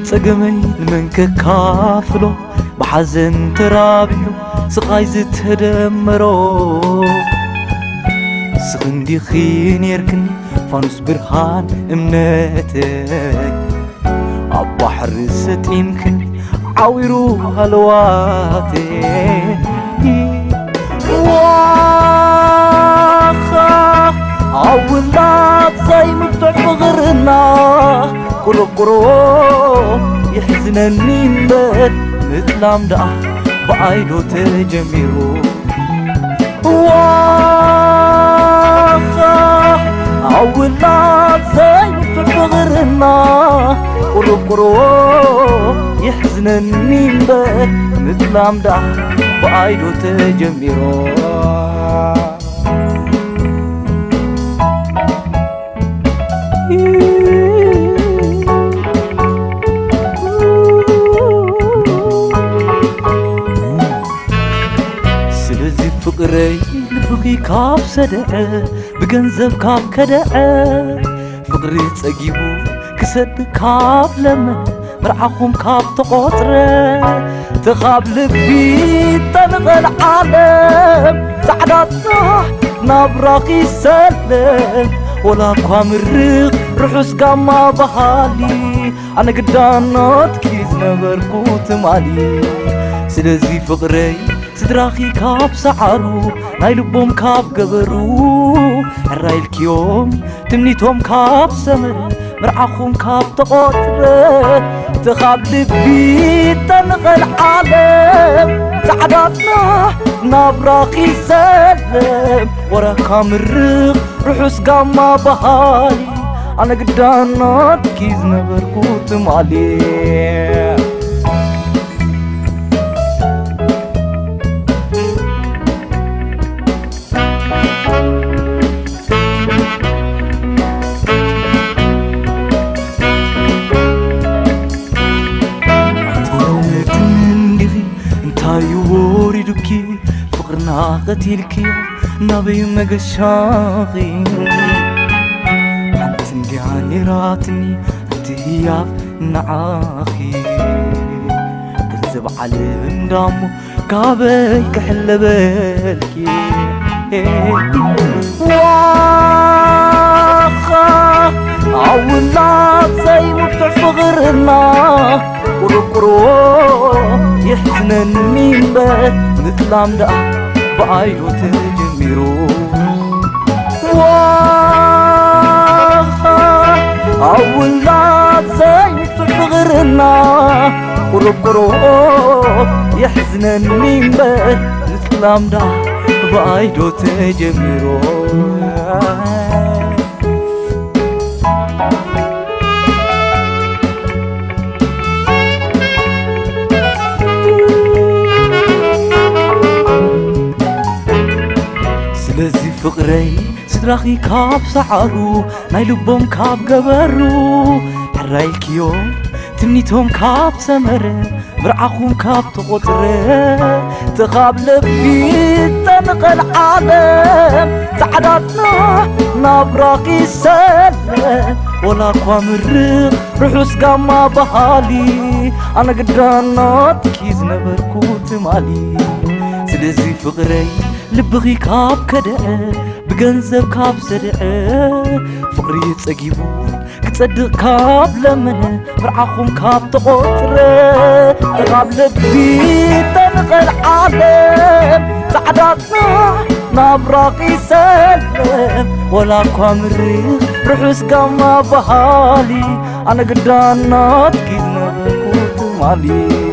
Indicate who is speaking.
Speaker 1: سقمي منك كافلو بحزن ترابيو سقايز تدمرو سخندي خين يركن فانوس برهان امنتك عبحر ست يمكن عويرو هلواتي واخا عولات زي مفتوح فغرنا كرو كرو يحزنني مبت مثل عمدا بأيدو تجميرو واخا عولات زي مفتوح فغرنا كرو كرو يحزنني مبت مثل عمدا بأيدو تجميرو سلزي فقري لبغي كاب سدأ بجنزب كاب كدأ فقري تسقيبو كسد كاب لمن مرعاكم كاب تقطره تخاب لبي تنغل عالم سعداتنا نبراقي سلم ولا قام الرق رحس قاما بحالي أنا قدانات كيز نبركوت مالي سلزي فقري سدراخي كاب سعرو نايلبوم كاب قبرو الرايل كيوم تمنيتهم كاب سمر مرعاخهم كاب تقطره تخاب لبي تنغل عالم سعداتنا نبراقي سلم ورا كامر رحس قاما بحالي أنا قدانات كيز نبركوت مالي فقرنا قتيلكي نبي مقشاقي حتى اللي عني راتني انت هي نعاخي كنزب على بندامو كابي كحل بالكي واخا عولات زي مفتوح فغرنا كرو كرو يحزنني مبت مثل عمدا بأيدو تجميرو واخا عولات زي مفتوح فغرنا كرو كرو يحزنني مبت مثل عمدا بأيدو تجميرو سلزي فقري سدراخي كاب سعرو نايلبوم كاب قبرو حرايل كيوم تمنيتهم كاب سمر مرعاخهم كاب تقطره تخاب لبي تنقل عالم سعداتنا نبراقي سلم ولا قامر رحس قاما بحالي أنا قدانات كيز نبركوت مالي سلزي فقري لبغي كاب كدأ بجنزب كاب سدأ فقري تسقيبو كتصدق كاب لمن مرعاخهم كاب تقطره تغاب لبي تنقل عالم سعداتنا نبراقي سلم ولا قامر رحس قاما بحالي أنا قدانات كيز نبركوت مالي